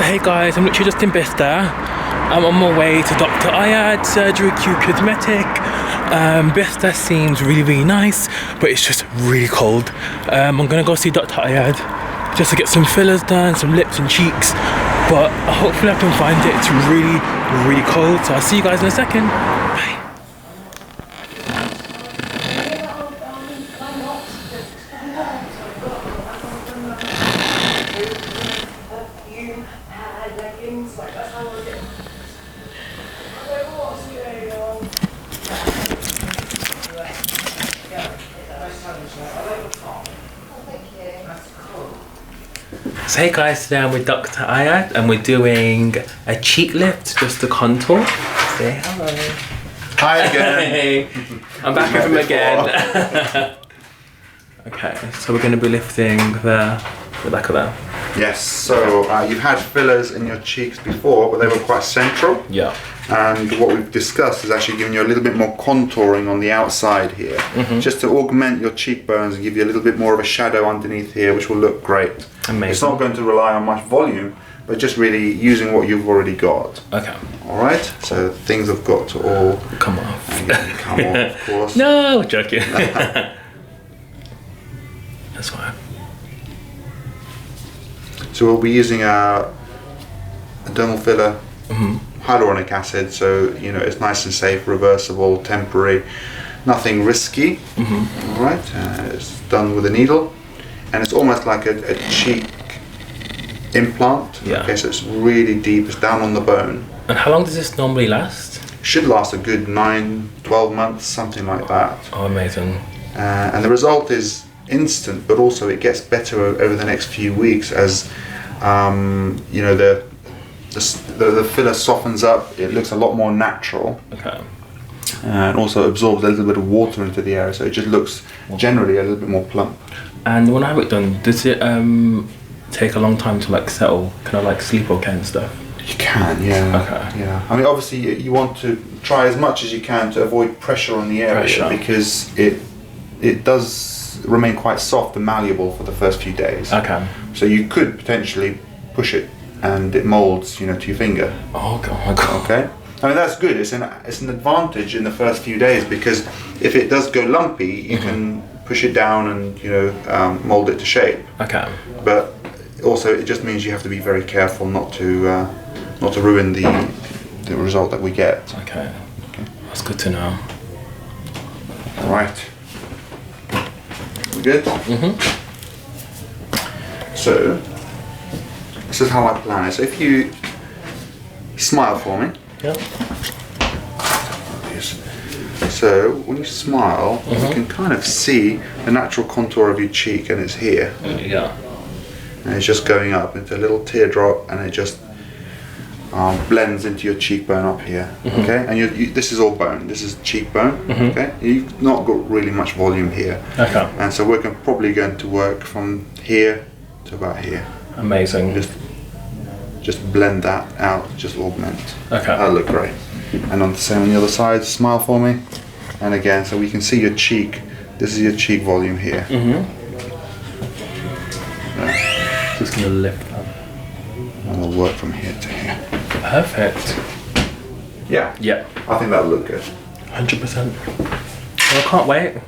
hey guys, I'm literally just in Bicester. I'm on my way to Dr. Ayad Surgery Q Cosmetic. Bicester seems really nice, but it's just really cold. I'm gonna go see Dr. Ayad just to get some fillers done, some lips and cheeks, but hopefully I can find it. It's really cold, so I'll see you guys in a second. Bye. So hey guys, today I'm with Dr. Ayad and we're doing a cheek lift, just to contour. Say hello. Hi again. Hey, I'm back with him again. Okay, so we're going to be lifting the back of that. Yes, so you've had fillers in your cheeks before, but they were quite central. Yeah. And what we've discussed is actually giving you a little bit more contouring on the outside here, just to augment your cheekbones and give you a little bit more of a shadow underneath here, which will look great. Amazing. It's not going to rely on much volume, but just really using what you've already got. Okay. All right, so things have got to all come off. Come on, of course. No, joking. That's fine. So we'll be using a dermal filler, hyaluronic acid, so you know it's nice and safe, reversible, temporary, nothing risky. All right, it's done with a needle, and it's almost like a cheek implant. Yeah. Okay, so it's really deep, it's down on the bone. And how long does this normally last? Should last a good 9-12 months, something like that. Oh, amazing. And the result is instant, but also it gets better over the next few weeks as you know the filler softens up. It looks a lot more natural. Okay. And also absorbs a little bit of water into the area, so it just looks generally a little bit more plump. And when I have it done, does it take a long time to like settle? Can I like sleep okay and stuff? You can, yeah. Okay. Yeah. I mean, obviously you want to try as much as you can to avoid pressure on the area, because it does remain quite soft and malleable for the first few days. Okay. So you could potentially push it and it molds, you know, to your finger. Oh god, my god. Okay. I mean that's good. It's an advantage in the first few days, because if it does go lumpy, you can push it down and you know mold it to shape. Okay. But also it just means you have to be very careful not to ruin the result that we get. Okay. That's good to know. All right. We good? So this is how I plan it. So if you smile for me. Yep. So when you smile, you can kind of see the natural contour of your cheek, and it's here. Yeah. And it's just going up into a little teardrop, and it just blends into your cheekbone up here. Okay, and this is all bone. This is cheekbone. Okay, you've not got really much volume here. Okay. And so we're probably going to work from here to about here. Amazing. Just blend that out. Just augment. Okay. That'll look great. And on the same on the other side, smile for me. And again, so we can see your cheek. This is your cheek volume here. Just gonna lift up. And we'll work from here to here. Perfect. Yeah. Yeah. I think that'll look good. 100%. Well, I can't wait.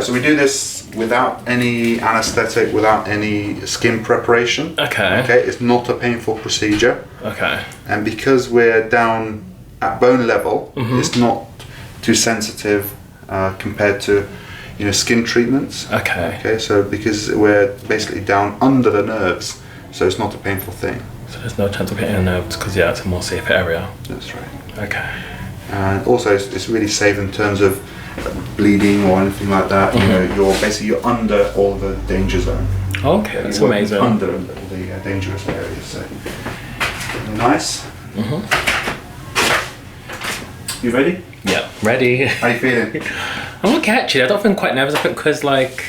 So we do this without any anesthetic, without any skin preparation. Okay. Okay, it's not a painful procedure. Okay. And because we're down at bone level, it's not too sensitive compared to, you know, skin treatments. Okay. Okay, so because we're basically down under the nerves, so it's not a painful thing. So there's no chance of hitting a nerve because yeah, it's a more safe area. That's right. Okay. And also it's really safe in terms of bleeding or anything like that. You know, you're under all the danger zone. Okay, that's You're amazing. Under all the dangerous areas. So nice. You ready? Yeah, ready. How you feeling? I'm okay actually. I don't feel quite nervous. I think because like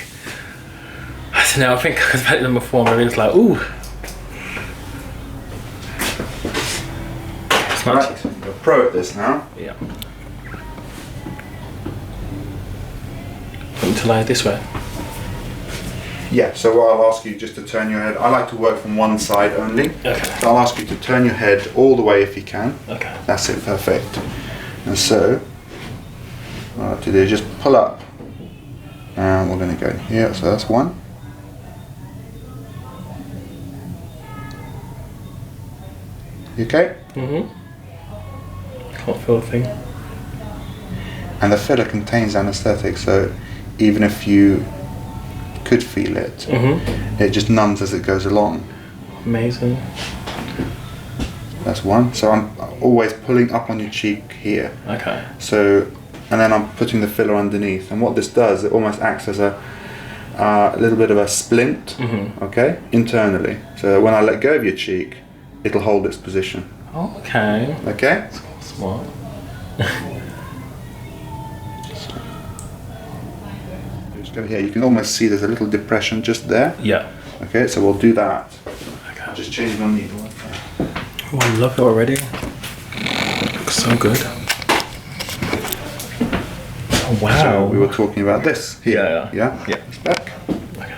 I don't know. I think because I've had them before, maybe it's like ooh. It's not. Right, you're a pro at this now. Yeah. Want me to lie this way? Yeah, so I'll ask you just to turn your head. I like to work from one side only. Okay. So I'll ask you to turn your head all the way if you can. Okay. That's it, perfect. And so, what to do is just pull up. And we're going to go here, so that's one. You okay? Can't feel a thing. And the filler contains anesthetic, so even if you could feel it, it just numbs as it goes along. Amazing. That's one. So I'm always pulling up on your cheek here. Okay. So, and then I'm putting the filler underneath. And what this does, it almost acts as a little bit of a splint, okay, internally. So when I let go of your cheek, it'll hold its position. Oh, okay. Okay? Smart. Just over here, you can almost see there's a little depression just there. Yeah. Okay, so we'll do that. Okay. Just change my needle. Oh, I love it already. Looks so good. Oh, wow. So we were talking about this here. Yeah. Yeah? Yeah. It's back. Okay.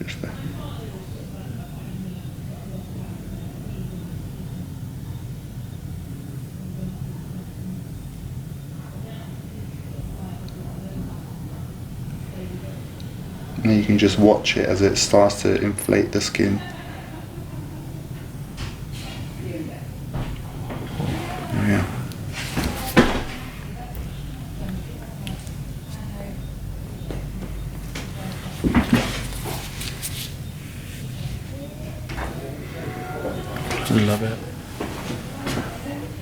Just there. And you can just watch it as it starts to inflate the skin. Yeah. Love it.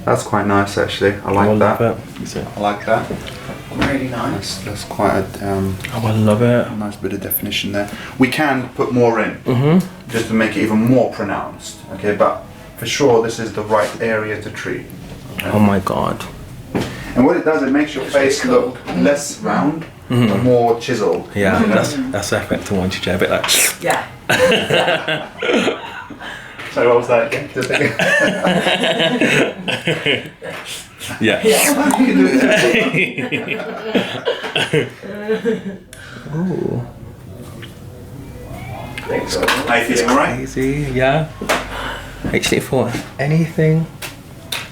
That's quite nice actually. I I like love that. it. You see? I like that. Really nice. That's quite a Oh, I love it. nice bit of definition there. We can put more in, just to make it even more pronounced. Okay, but for sure this is the right area to treat. Oh my god. And what it does, it makes your face look less round, but more chiseled. Yeah, You know? that's the effect I wanted you, a bit like. Yeah. Sorry, what was that again? Just again. Yeah. You can do it. Ooh. How you feeling, alright? Crazy, yeah. Actually, for anything,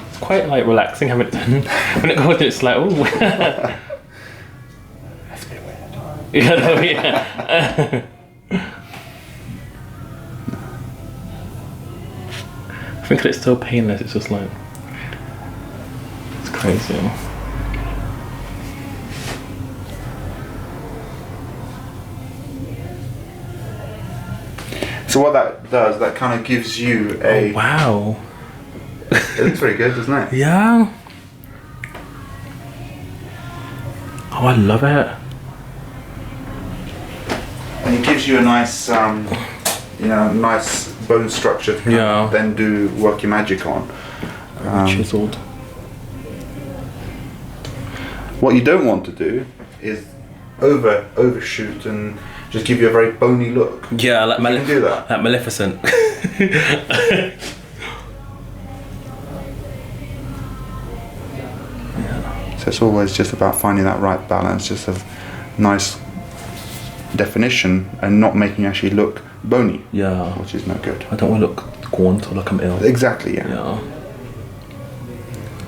it's quite like relaxing having it done. When it goes, it's like, oh. That's a bit weird. Yeah, no, yeah. I think it's so painless. It's just like, it's crazy. So what that does, that kind of gives you a... Wow. It looks very good, doesn't it? Yeah. Oh, I love it. And it gives you a nice, nice bone structure to kind Yeah. of then work your magic on. Chiseled. What you don't want to do is overshoot and just give you a very bony look. Yeah, like You can do that. Like Maleficent. So it's always just about finding that right balance, just of nice definition and not making you actually look bony, Yeah. which is no good. I don't want to look gaunt or like I'm ill. Exactly, yeah. Yeah.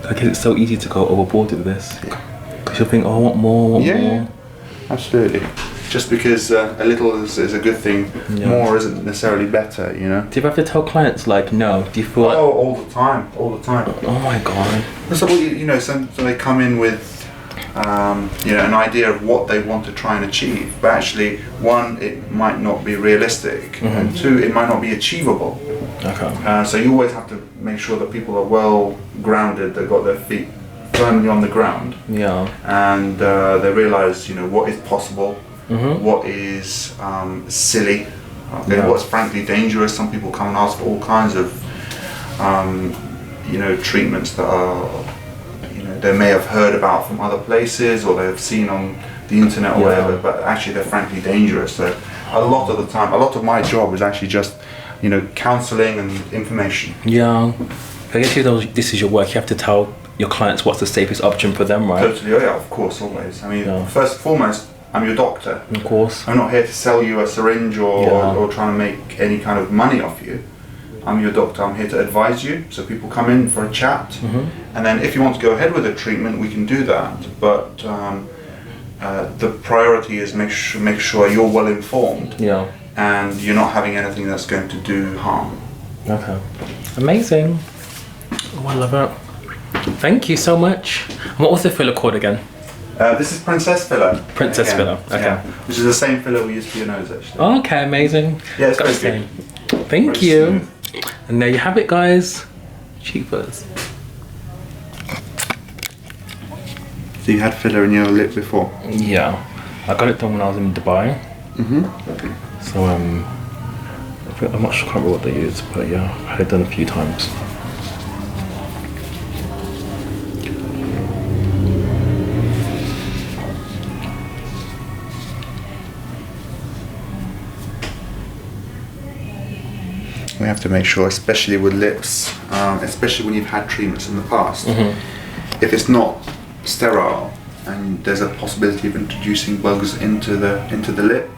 Like it's so easy to go overboard with this. Because you'll think, oh, I want more, Yeah, more. absolutely. Just because a little is a good thing, Yeah. more isn't necessarily better, you know? Do you have to tell clients like, no? Do you feel like, Oh, all the time, all the time. oh my god. So so they come in with, an idea of what they want to try and achieve, but actually, one, it might not be realistic, and two, it might not be achievable. Okay. So you always have to make sure that people are well grounded, they've got their feet firmly on the ground, Yeah. and they realise, what is possible, what is silly, okay, Yeah. what's frankly dangerous. Some people come and ask for all kinds of, treatments that are, they may have heard about from other places or they've seen on the internet or Yeah. whatever, but actually they're frankly dangerous. So a lot of the time, a lot of my job is actually just, counselling and information. Yeah. I guess this is your work. You have to tell your clients what's the safest option for them, right? Totally, oh yeah, of course, always. I mean, Yeah. first and foremost, I'm your doctor. Of course. I'm not here to sell you a syringe or trying to make any kind of money off you. I'm your doctor. I'm here to advise you. So people come in for a chat, and then if you want to go ahead with a treatment, we can do that. But the priority is make sure you're well informed, Yeah. and you're not having anything that's going to do harm. Okay. Amazing. Oh, I love it. Thank you so much. And what was the filler called again? This is Princess Filler. Princess Again, Filler, okay. yeah. Which is the same filler we use for your nose, actually. Okay, amazing. Yeah, it's Got the very same. Thank Very you. smooth. And there you have it, guys. Cheek fillers. So you had filler in your lip before? Yeah. I got it done when I was in Dubai. So I'm not sure, I can't remember what they use, but yeah, I had it done a few times. We have to make sure, especially with lips, especially when you've had treatments in the past, if it's not sterile and there's a possibility of introducing bugs into the lip,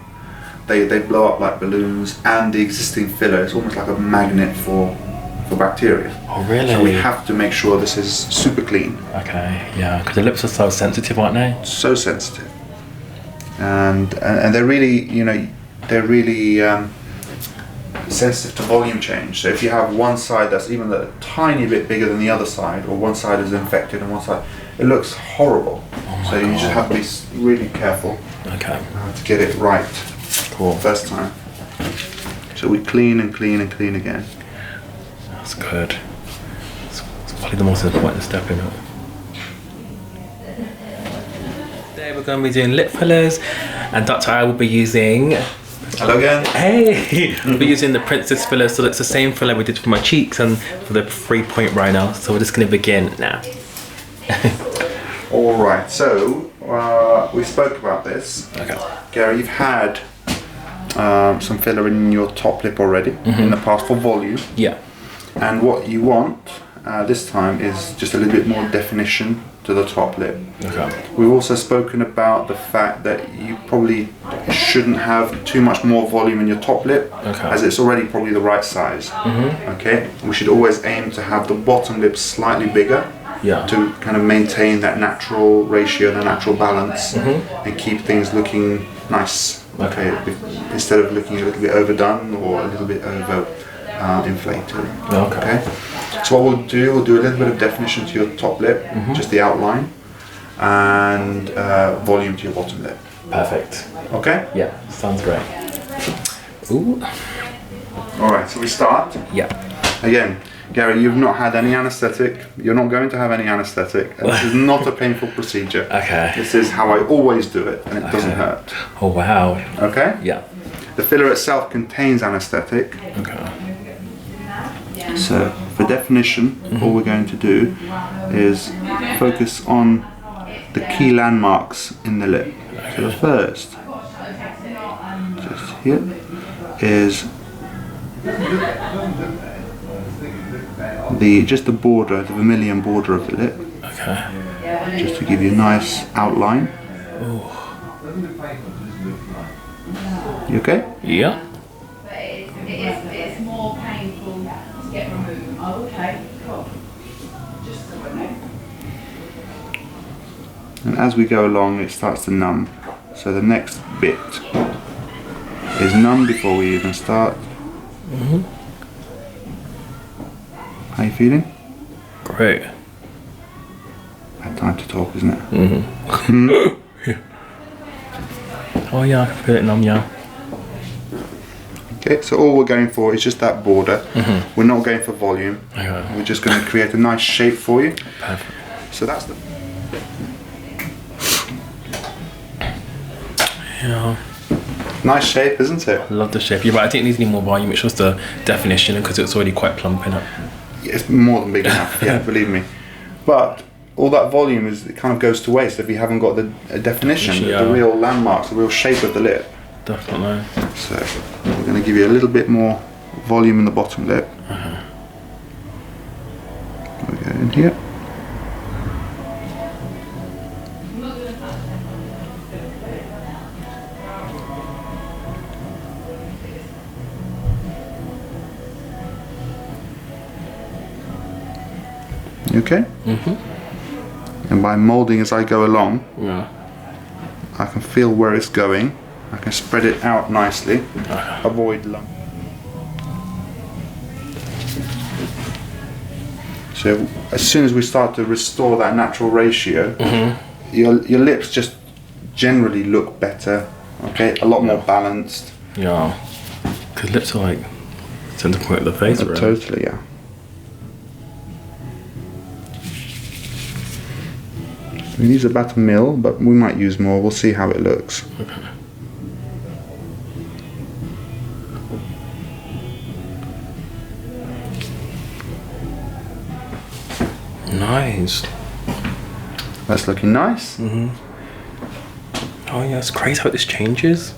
they blow up like balloons, and the existing filler is almost like a magnet for bacteria. Oh, really? So we have to make sure this is super clean, Okay, yeah, because the lips are so sensitive, aren't they? so sensitive, and they're really, they're really sensitive to volume change. So if you have one side that's even a tiny bit bigger than the other side, or one side is infected and one side, it looks horrible. So you just have to be really careful Okay, to get it right cool. first time. So we clean and clean and clean again. That's good. It's probably the most important step in it. Today we're going to be doing lip fillers, and Dr. I will be using. Hello again. Hey, we'll be using the Princess filler, so it's the same filler we did for my cheeks and for the 3-point rhino. So we're just going to begin now. All right. So we spoke about this. Okay. Gary, you've had some filler in your top lip already in the past for volume. Yeah. And what you want this time is just a little bit more definition to the top lip. Okay. We've also spoken about the fact that you probably shouldn't have too much more volume in your top lip, Okay. as it's already probably the right size. Okay. We should always aim to have the bottom lip slightly bigger, Yeah. to kind of maintain that natural ratio, the natural balance, and keep things looking nice. Okay. Instead of looking a little bit overdone or a little bit over inflated. Okay. So what we'll do a little bit of definition to your top lip, just the outline, and volume to your bottom lip. Perfect. Okay? Yeah, sounds great. Ooh. Alright, so we start. Yeah. Again, Gary, you've not had any anaesthetic. You're not going to have any anaesthetic. This is not a painful procedure. Okay. This is how I always do it, and it doesn't hurt. Oh wow. Okay? Yeah. The filler itself contains anaesthetic. Okay. So, for definition, all we're going to do is focus on the key landmarks in the lip. So the first, just here, is the border, the vermilion border of the lip, Okay. just to give you a nice outline. You okay? Yeah. But it's more painful to get removed. Oh, okay, cool. Just so I know. And as we go along, it starts to numb. So the next bit is numb before we even start. How you feeling? Great. Bad time to talk, isn't it? Oh yeah, I can feel it numb, yeah. Okay, so all we're going for is just that border. We're not going for volume. Okay. We're just going to create a nice shape for you. Perfect. So that's the... Yeah. Nice shape, isn't it? Love the shape. Yeah, but I think it needs more volume. It's just the definition because it's already quite plump in it. It's more than big enough, yeah, believe me. But all that volume it kind of goes to waste if you haven't got the definition, Yeah. the real landmarks, the real shape of the lip. Definitely. So we're going to give you a little bit more volume in the bottom lip. We go in here. Okay? And by moulding as I go along, Yeah. I can feel where it's going. I can spread it out nicely. Avoid lump. So as soon as we start to restore that natural ratio, your lips just generally look better. Okay, a lot more balanced. Yeah. Because lips are like center point of the face, right? Totally, yeah. These are about a mil, but we might use more. We'll see how it looks. Okay. Nice. That's looking nice. Oh yeah, it's crazy how this changes.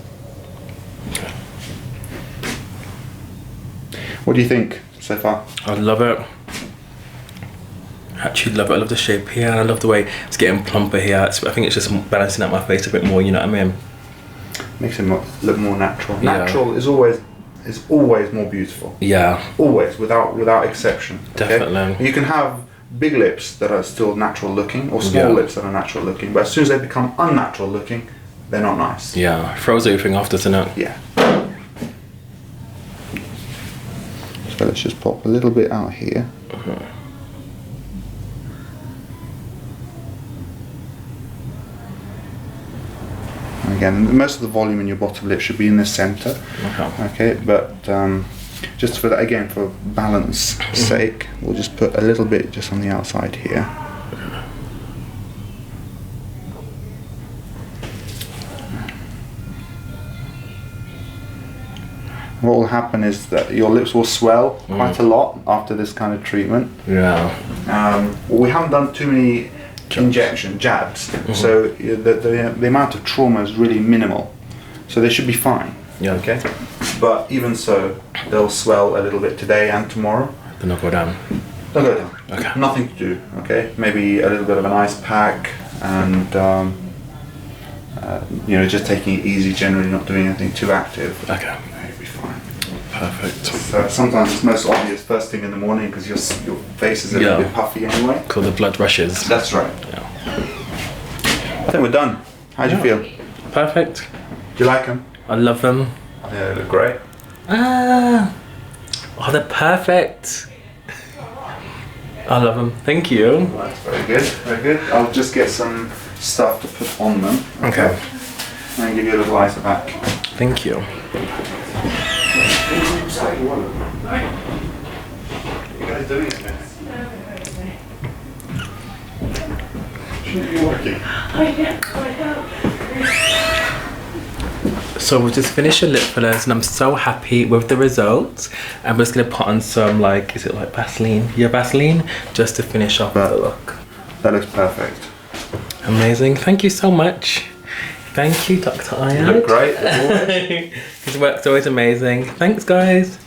What do you think so far? I love it. Actually love it. I love the shape here, and I love the way it's getting plumper here. I think it's just balancing out my face a bit more. You know what I mean? Makes it look more natural. Yeah. Natural is always more beautiful. Yeah. Always, without exception. okay? Definitely. You can have big lips that are still natural looking, or small Yeah. lips that are natural looking, but as soon as they become unnatural looking, they're not nice. Yeah. Throws everything off, doesn't it? Yeah. So let's just pop a little bit out here. And again, most of the volume in your bottom lip should be in the center. Okay. Okay, but just for that, again, for balance sake, we'll just put a little bit just on the outside here. What will happen is that your lips will swell quite a lot after this kind of treatment. Yeah. We haven't done too many jabs, so the amount of trauma is really minimal. So they should be fine. Yeah. Okay. But even so, they'll swell a little bit today and tomorrow. Then I'll go down. They'll go down. Okay. Nothing to do. Okay. Maybe a little bit of an ice pack and just taking it easy. Generally, not doing anything too active. Okay. It'll be fine. Perfect. So sometimes it's most obvious first thing in the morning because your face is a little Yeah. bit puffy anyway. Call the blood rushes. That's right. Yeah. I think we're done. How do you feel? Perfect. Do you like them? I love them. Yeah, they look great. Oh, they're perfect. I love them. Thank you. That's very good. Very good. I'll just get some stuff to put on them. Okay. And give you a little ice pack. Thank you. You guys doing it, man? Shouldn't be working. So we'll just finish your lip fillers, and I'm so happy with the results. I'm just gonna put on some is it like Vaseline? Yeah, Vaseline, just to finish off the look. That looks perfect. Amazing. Thank you so much. Thank you, Dr. Ayad. You look great, as always. His work's always amazing. Thanks, guys.